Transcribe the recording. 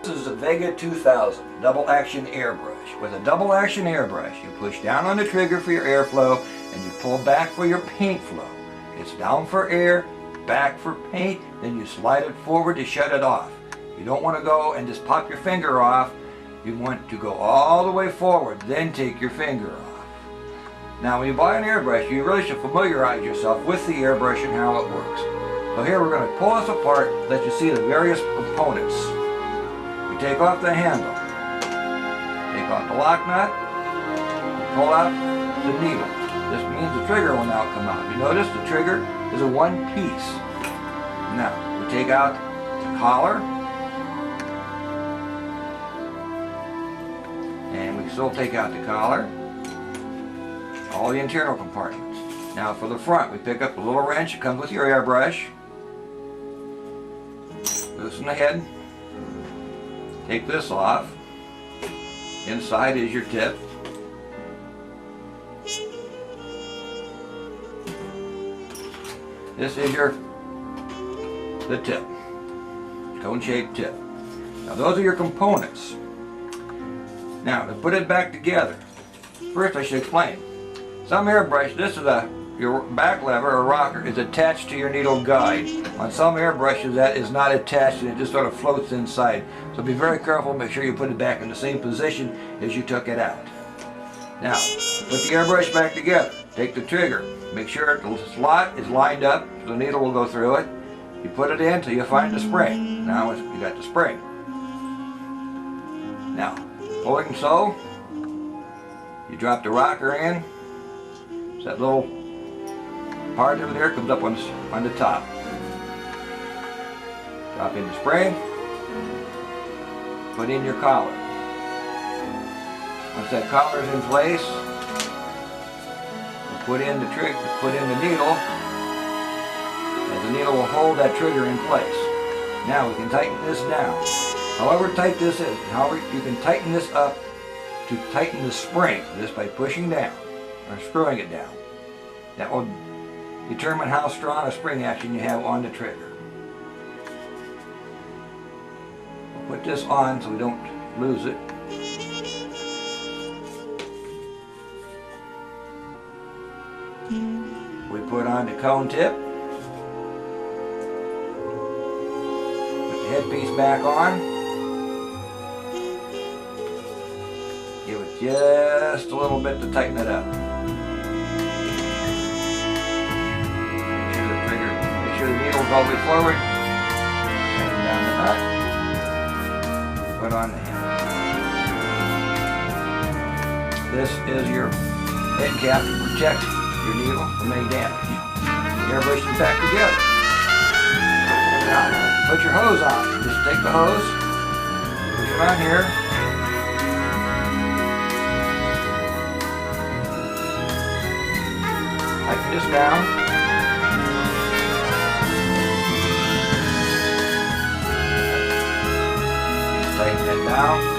This is a Vega 2000 double action airbrush. With a double action airbrush, you push down on the trigger for your airflow and you pull back for your paint flow. It's down for air, back for paint, then you slide it forward to shut it off. You don't want to go and just pop your finger off. You want to go all the way forward, then take your finger off. Now when you buy an airbrush, you really should familiarize yourself with the airbrush and how it works. So here we're going to pull this apart, let you see the various components. We take off the handle, take off the lock nut, pull out the needle. This means the trigger will now come out. You notice the trigger is a one piece. Now we take out the collar, and we still take out the collar, all the internal compartments. Now for the front, we pick up a little wrench that comes with your airbrush, loosen the head, take this off, inside is your tip, this is the tip, cone-shaped tip. Now those are your components. Now to put it back together, first I should explain. Some airbrush, this is your back lever or rocker is attached to your needle guide. On some airbrushes that is not attached and it just sort of floats inside. So be very careful, make sure you put it back in the same position as you took it out. Now, put the airbrush back together. Take the trigger. Make sure the slot is lined up so the needle will go through it. You put it in until you find the spring. Now you got the spring. Now, pulling so, you drop the rocker in. So that little part over there comes up on the top. Drop in the spring. Put in your collar. Once that collar is in place, you put in the trigger, put in the needle, and the needle will hold that trigger in place. Now we can tighten this down. However tight this is, however you can tighten this up to tighten the spring, just by pushing down or screwing it down. That will determine how strong a spring action you have on the trigger. We'll put this on so we don't lose it. We put on the cone tip. Put the headpiece back on. Give it just a little bit to tighten it up. Make sure the needle's all the way forward. Tighten down the nut. Put on the handle. This is your head cap to protect your needle from any damage. The airbrush is back together. Now, put your hose on. Just take the hose, push it on here. Tighten this down. Tighten it down.